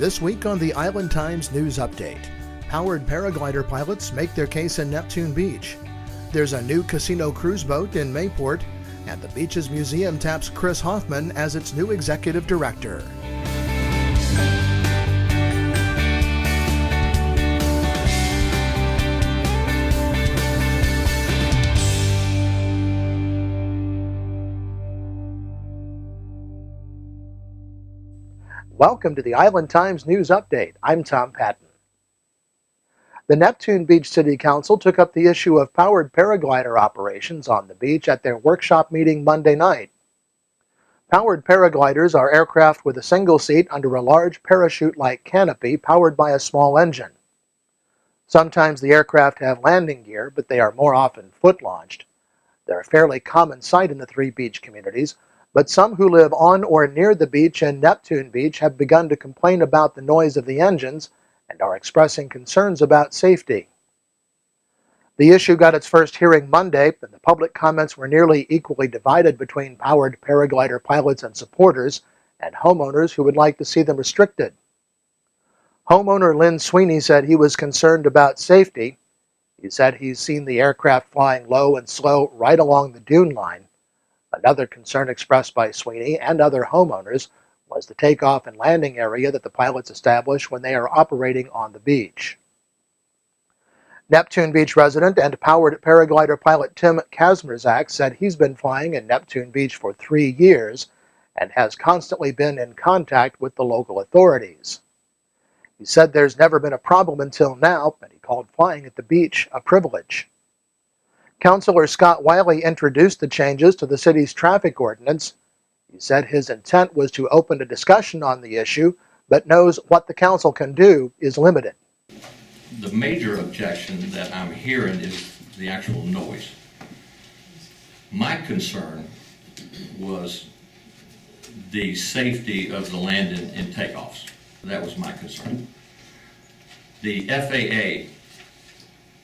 This week on the Island Times News Update, powered paraglider pilots make their case in Neptune Beach. There's a new casino cruise boat in Mayport, and the beach's museum taps Chris Hoffman as its new executive director. Welcome to the Island Times News Update. I'm Tom Patton. The Neptune Beach City Council took up the issue of powered paraglider operations on the beach at their workshop meeting Monday night. Powered paragliders are aircraft with a single seat under a large parachute-like canopy powered by a small engine. Sometimes the aircraft have landing gear, but they are more often foot-launched. They're a fairly common sight in the three beach communities, but some who live on or near the beach in Neptune Beach have begun to complain about the noise of the engines and are expressing concerns about safety. The issue got its first hearing Monday, and the public comments were nearly equally divided between powered paraglider pilots and supporters and homeowners who would like to see them restricted. Homeowner Lynn Sweeney said he was concerned about safety. He said he's seen the aircraft flying low and slow right along the dune line. Another concern expressed by Sweeney and other homeowners was the takeoff and landing area that the pilots establish when they are operating on the beach. Neptune Beach resident and powered paraglider pilot Tim Kazmierzak said he's been flying in Neptune Beach for 3 years and has constantly been in contact with the local authorities. He said there's never been a problem until now, and he called flying at the beach a privilege. Councilor Scott Wiley introduced the changes to the city's traffic ordinance. He said his intent was to open a discussion on the issue, but knows what the council can do is limited. The major objection that I'm hearing is the actual noise. My concern was the safety of the landing and takeoffs. That was my concern. The FAA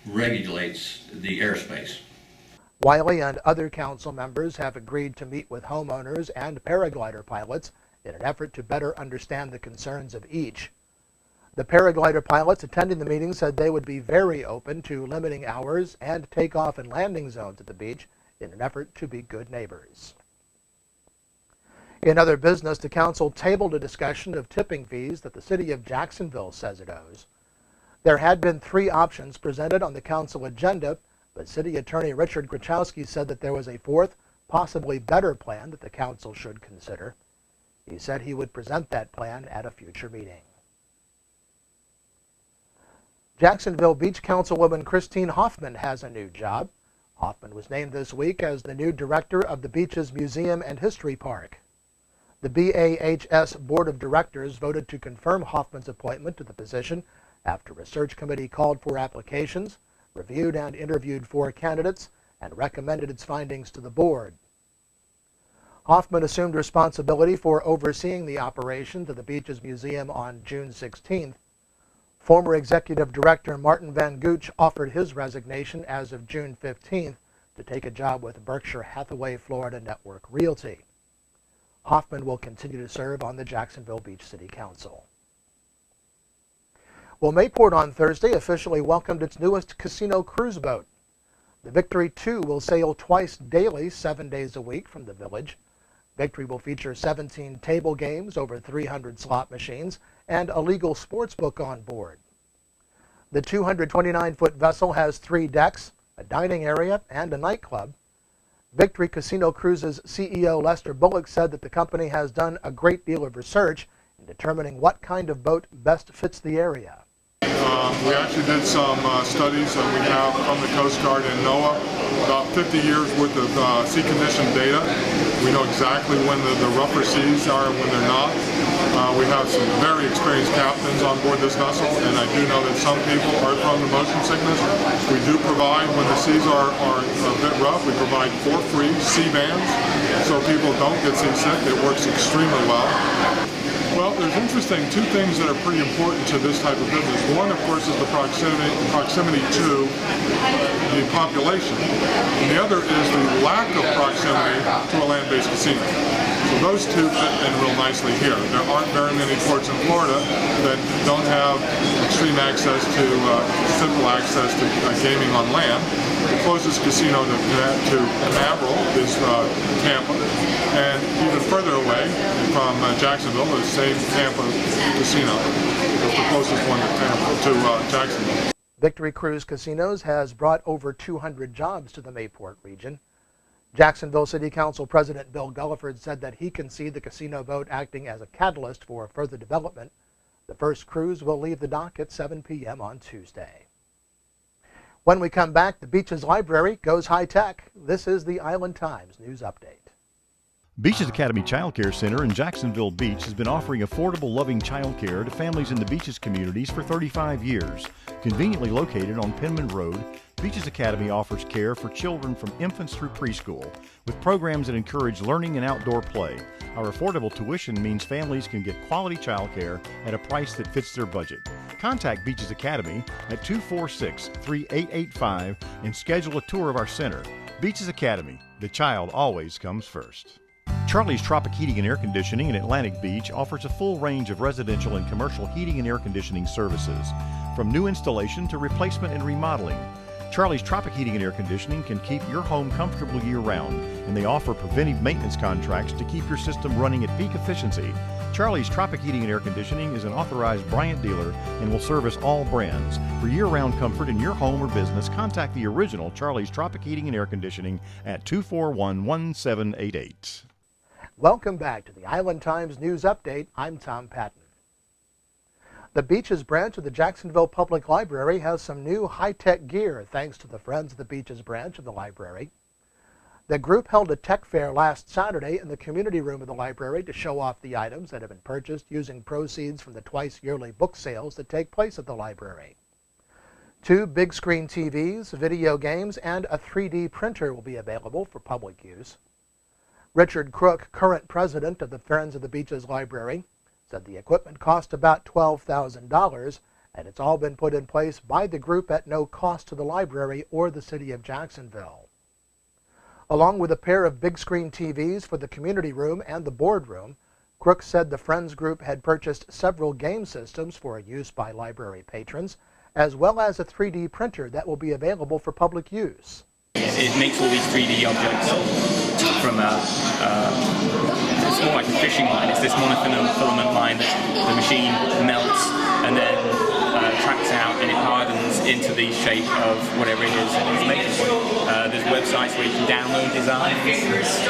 regulates the airspace. Wiley and other council members have agreed to meet with homeowners and paraglider pilots in an effort to better understand the concerns of each. The paraglider pilots attending the meeting said they would be very open to limiting hours and takeoff and landing zones at the beach in an effort to be good neighbors. In other business, the council tabled a discussion of tipping fees that the city of Jacksonville says it owes. There had been 3 options presented on the council agenda, but City Attorney Richard Grachowski said that there was a 4th, possibly better plan that the council should consider. He said he would present that plan at a future meeting. Jacksonville Beach Councilwoman Christine Hoffman has a new job. Hoffman was named this week as the new director of the beach's Museum and History Park. The BAHS Board of Directors voted to confirm Hoffman's appointment to the position after a search committee called for applications, reviewed and interviewed 4 candidates, and recommended its findings to the board. Hoffman assumed responsibility for overseeing the operations of the beach's museum on June 16th. Former executive director Martin Van Gooch offered his resignation as of June 15th to take a job with Berkshire Hathaway Florida Network Realty. Hoffman will continue to serve on the Jacksonville Beach City Council. Well, Mayport on Thursday officially welcomed its newest casino cruise boat. The Victory II will sail twice daily, 7 days a week from the village. Victory will feature 17 table games, over 300 slot machines, and a legal sports book on board. The 229-foot vessel has 3 decks, a dining area, and a nightclub. Victory Casino Cruises CEO Lester Bullock said that the company has done a great deal of research in determining what kind of boat best fits the area. We actually did some studies that we have from the Coast Guard and NOAA, about 50 years worth of sea condition data. We know exactly when the rougher seas are and when they're not. We have some very experienced captains on board this vessel, and I do know that some people are prone to motion sickness. We do provide, when the seas are a bit rough, we provide for free sea bands so people don't get seasick. It works extremely well. Well, there's two things that are pretty important to this type of business. One, of course, is the proximity to the population, and the other is the lack of proximity to a land-based casino. So those two fit in real nicely here. There aren't very many ports in Florida that don't have extreme access to, simple access to gaming on land. The closest casino to Canaveral is Tampa, and even further away from Jacksonville is same Tampa Casino. It's the closest one to Jacksonville. Victory Cruise Casinos has brought over 200 jobs to the Mayport region. Jacksonville City Council President Bill Gulliford said that he can see the casino vote acting as a catalyst for further development. The first cruise will leave the dock at 7 p.m. on Tuesday. When we come back, the Beaches Library goes high-tech. This is the Island Times News Update. Beaches Academy Child Care Center in Jacksonville Beach has been offering affordable, loving child care to families in the Beaches communities for 35 years. Conveniently located on Penman Road, Beaches Academy offers care for children from infants through preschool, with programs that encourage learning and outdoor play. Our affordable tuition means families can get quality child care at a price that fits their budget. Contact Beaches Academy at 246-3885 and schedule a tour of our center. Beaches Academy, the child always comes first. Charlie's Tropic Heating and Air Conditioning in Atlantic Beach offers a full range of residential and commercial heating and air conditioning services, from new installation to replacement and remodeling. Charlie's Tropic Heating and Air Conditioning can keep your home comfortable year-round, and they offer preventive maintenance contracts to keep your system running at peak efficiency. Charlie's Tropic Heating and Air Conditioning is an authorized Bryant dealer and will service all brands. For year-round comfort in your home or business, contact the original Charlie's Tropic Heating and Air Conditioning at 241-1788. Welcome back to the Island Times News Update. I'm Tom Patton. The Beaches branch of the Jacksonville Public Library has some new high-tech gear thanks to the Friends of the Beaches branch of the library. The group held a tech fair last Saturday in the community room of the library to show off the items that have been purchased using proceeds from the twice-yearly book sales that take place at the library. 2 big-screen TVs, video games, and a 3D printer will be available for public use. Richard Crook, current president of the Friends of the Beaches Library, said the equipment cost about $12,000, and it's all been put in place by the group at no cost to the library or the city of Jacksonville. Along with a pair of big-screen TVs for the community room and the boardroom, Crook said the Friends group had purchased several game systems for use by library patrons, as well as a 3D printer that will be available for public use. It makes all these 3D objects from it's more like a fishing line. It's this monofilament line that the machine melts and then tracks out, and it hardens into the shape of whatever it is that it's making. There's websites where you can download designs. It's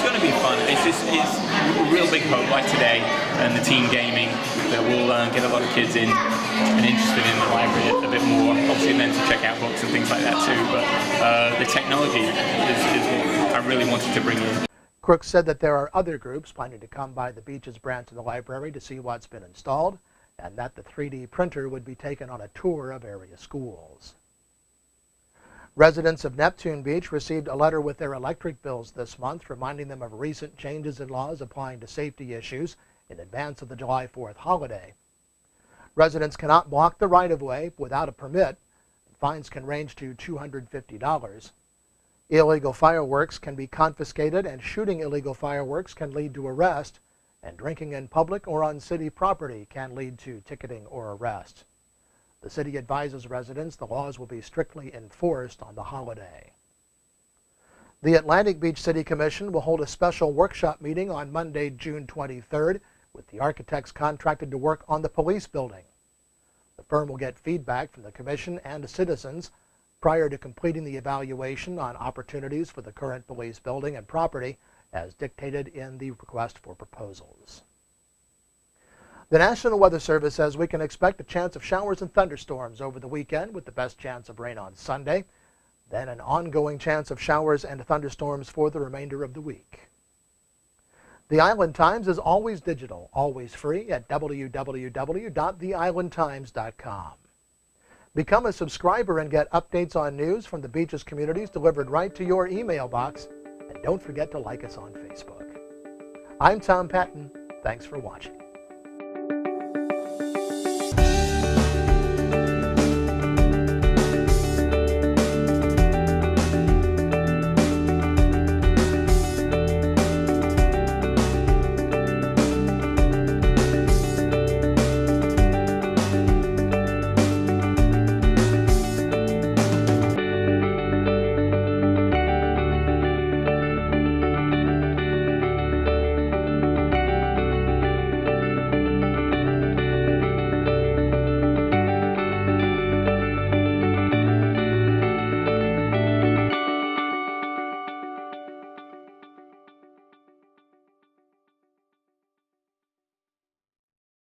going to be fun. It's a real big hope like today and the team gaming that will get a lot of kids in and interested in the library a bit more, obviously then to check out books and things like that too, but the technology is what I really wanted to bring in. Crook said that there are other groups planning to come by the Beaches branch of the library to see what's been installed, and that the 3D printer would be taken on a tour of area schools. Residents of Neptune Beach received a letter with their electric bills this month reminding them of recent changes in laws applying to safety issues in advance of the July 4th holiday. Residents cannot block the right-of-way without a permit. Fines can range to $250. Illegal fireworks can be confiscated, and shooting illegal fireworks can lead to arrest, and drinking in public or on city property can lead to ticketing or arrest. The city advises residents the laws will be strictly enforced on the holiday. The Atlantic Beach City Commission will hold a special workshop meeting on Monday, June 23rd, with the architects contracted to work on the police building. The firm will get feedback from the commission and citizens prior to completing the evaluation on opportunities for the current police building and property as dictated in the request for proposals. The National Weather Service says we can expect a chance of showers and thunderstorms over the weekend with the best chance of rain on Sunday, then an ongoing chance of showers and thunderstorms for the remainder of the week. The Island Times is always digital, always free at www.theislandtimes.com. Become a subscriber and get updates on news from the Beaches communities delivered right to your email box. And don't forget to like us on Facebook. I'm Tom Patton. Thanks for watching.